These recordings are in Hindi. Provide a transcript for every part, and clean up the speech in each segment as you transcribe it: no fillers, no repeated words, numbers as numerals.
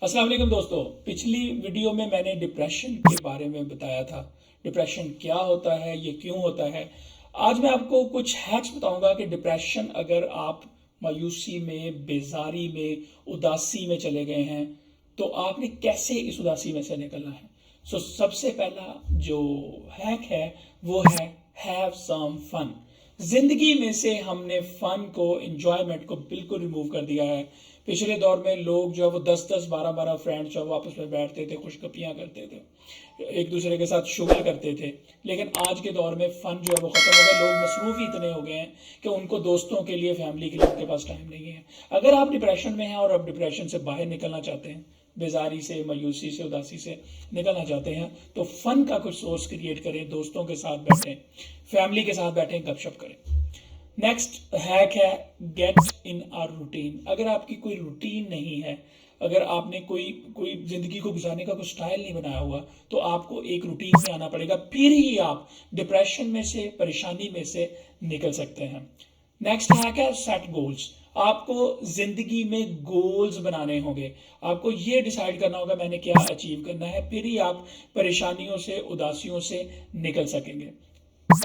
अस्सलाम वालेकुम दोस्तों। पिछली वीडियो में मैंने डिप्रेशन के बारे में बताया था। डिप्रेशन क्या होता है, ये क्यों होता है। आज मैं आपको कुछ हैक्स बताऊंगा कि डिप्रेशन अगर आप मायूसी में, बेजारी में, उदासी में चले गए हैं तो आपने कैसे इस उदासी में से निकलना है। सबसे पहला जो हैक है वो है हैव सम फन। जिंदगी में से हमने फन को, इंजॉयमेंट को बिल्कुल रिमूव कर दिया है। पिछले दौर में लोग जो है वो 10-10, 12-12 फ्रेंड्स जो है वो आपस में बैठते थे, खुशगपियां करते थे, एक दूसरे के साथ शुगर करते थे। लेकिन आज के दौर में फन जो है वो खत्म हो गया। लोग मसरूफ ही इतने हो गए हैं कि उनको दोस्तों के लिए, फैमिली के लिए उनके पास टाइम नहीं है। अगर आप डिप्रेशन में हैं और आप डिप्रेशन से बाहर निकलना चाहते हैं, बेजारी से, मायूसी से, उदासी से निकलना चाहते हैं, तो फन का कुछ सोर्स क्रिएट करें। दोस्तों के साथ बैठें, फैमिली के साथ बैठें, गपशप करें। नेक्स्ट हैक है गेट इन आर रूटीन। अगर आपकी कोई रूटीन नहीं है, अगर आपने कोई कोई जिंदगी को गुजारने का कोई स्टाइल नहीं बनाया हुआ, तो आपको एक रूटीन में आना पड़ेगा, फिर ही आप डिप्रेशन में से, परेशानी में से निकल सकते हैं। नेक्स्ट हैक है सेट गोल्स। आपको जिंदगी में गोल्स बनाने होंगे। आपको ये डिसाइड करना होगा मैंने क्या अचीव करना है, फिर ही आप परेशानियों से, उदासियों से निकल सकेंगे।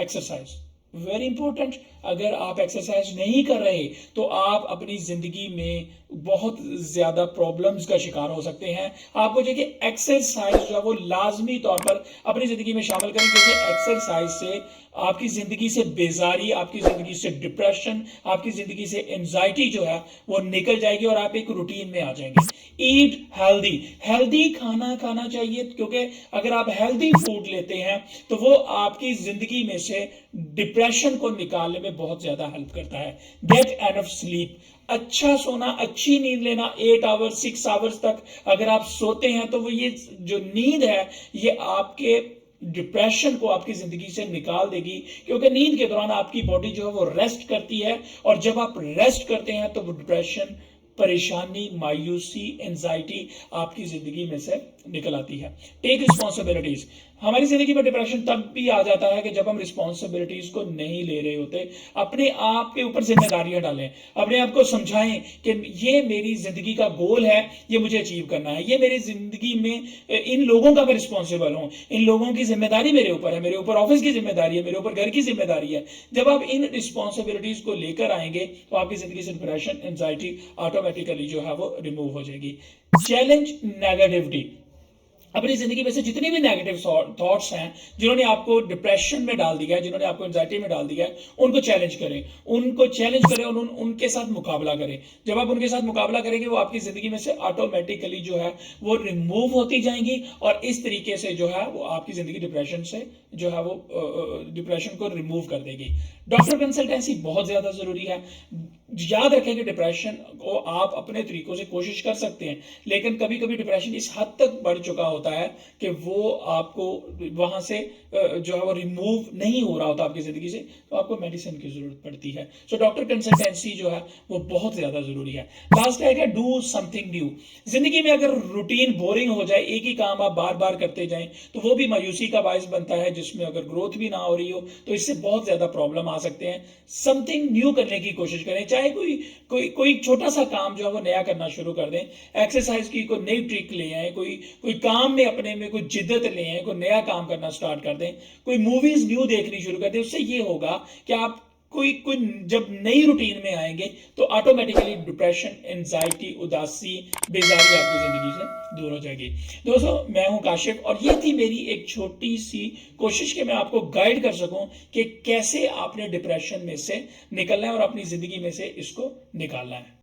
Exercise very important. अगर आप एक्सरसाइज नहीं कर रहे तो आप अपनी जिंदगी में बहुत ज्यादा प्रॉब्लम्स का शिकार हो सकते हैं। आपको जो कि एक्सरसाइज जो है वो लाजमी तौर पर अपनी जिंदगी में शामिल करें, क्योंकि एक्सरसाइज से आपकी जिंदगी से बेजारी, आपकी जिंदगी से डिप्रेशन, आपकी जिंदगी से एंजाइटी जो है वो निकल जाएगी और आप एक रूटीन में आ जाएंगे। Eat healthy. हेल्दी खाना खाना चाहिए, क्योंकि अगर आप हेल्दी फूड लेते हैं तो वो आपकी जिंदगी में से डिप्रेशन को निकालने में बहुत ज्यादा हेल्प करता है। Get enough sleep. अच्छा सोना, अच्छी नींद लेना, 8 आवर्स 6 आवर्स तक अगर आप सोते हैं तो वो ये जो नींद है ये आपके डिप्रेशन को आपकी जिंदगी से निकाल देगी, क्योंकि नींद के दौरान आपकी बॉडी जो है वो रेस्ट करती है, और जब आप रेस्ट करते हैं तो वो डिप्रेशन, परेशानी, मायूसी, एंजाइटी आपकी जिंदगी में से निकल आती है। Take responsibilities. हमारी जिंदगी में डिप्रेशन तब भी आ जाता है कि जब हम रिस्पॉन्सिबिलिटीज को नहीं ले रहे होते। अपने आप के ऊपर जिम्मेदारियां डालें, अपने आप को समझाएं कि ये मेरी जिंदगी का गोल है, ये मुझे अचीव करना है, ये मेरी जिंदगी में इन लोगों का मैं रिस्पॉन्सिबल हूं, इन लोगों की जिम्मेदारी मेरे ऊपर है, मेरे ऊपर ऑफिस की जिम्मेदारी है, मेरे ऊपर घर की जिम्मेदारी है। जब आप इन रिस्पॉन्सिबिलिटीज को लेकर आएंगे तो आपकी जिंदगी से डिप्रेशन, एंजाइटी ऑटोमेटिकली जो है वो रिमूव हो जाएगी। Challenge negativity. अपनी जिंदगी में से जितनी भी नेगेटिव थॉट्स हैं जिन्होंने आपको डिप्रेशन में डाल दिया है, जिन्होंने आपको एंजाइटी में डाल दिया है, उनको चैलेंज करें, उनको चैलेंज करें और उनके साथ मुकाबला करें। जब आप उनके साथ मुकाबला करेंगे वो आपकी जिंदगी में से ऑटोमेटिकली जो है वो रिमूव होती जाएंगी, और इस तरीके से जो है वो आपकी जिंदगी डिप्रेशन से जो है वो डिप्रेशन को रिमूव कर देगी। डॉक्टर कंसल्टेंसी बहुत ज्यादा जरूरी है। याद रखें कि डिप्रेशन को आप अपने तरीकों से कोशिश कर सकते हैं, लेकिन कभी कभी डिप्रेशन इस हद तक बढ़ चुका होता है कि वो आपको वहां से जो है वो रिमूव नहीं हो रहा होता आपकी जिंदगी से, तो आपको मेडिसिन की जरूरत पड़ती है। सो डॉक्टर कंसल्टेंसी जो है वो बहुत ज्यादा जरूरी है। लास्ट है डू समथिंग न्यू। जिंदगी में अगर रूटीन बोरिंग हो जाए, एक ही काम आप बार बार करते जाएं, तो वो भी मायूसी का बायस बनता है, जिसमें अगर ग्रोथ भी ना हो रही हो तो इससे बहुत ज्यादा प्रॉब्लम आ सकते हैं। समथिंग न्यू करने की कोशिश करें, चाहे कोई कोई कोई छोटा सा काम जो है वो नया करना शुरू कर दें। एक्सरसाइज की कोई नई ट्रिक ले आए, कोई कोई काम में अपने में कोई जिद्दत ले आए, कोई नया काम करना स्टार्ट कर दें, कोई मूवीज न्यू देखनी शुरू कर दें। उससे ये होगा कि आप कोई कोई जब नई रूटीन में आएंगे तो ऑटोमेटिकली डिप्रेशन, एंजाइटी, उदासी, बेजारी आपकी जिंदगी से दूर हो जाएगी। दोस्तों, मैं हूं काशिफ और ये थी मेरी एक छोटी सी कोशिश कि मैं आपको गाइड कर सकूं कि कैसे आपने डिप्रेशन में से निकलना है और अपनी जिंदगी में से इसको निकालना है।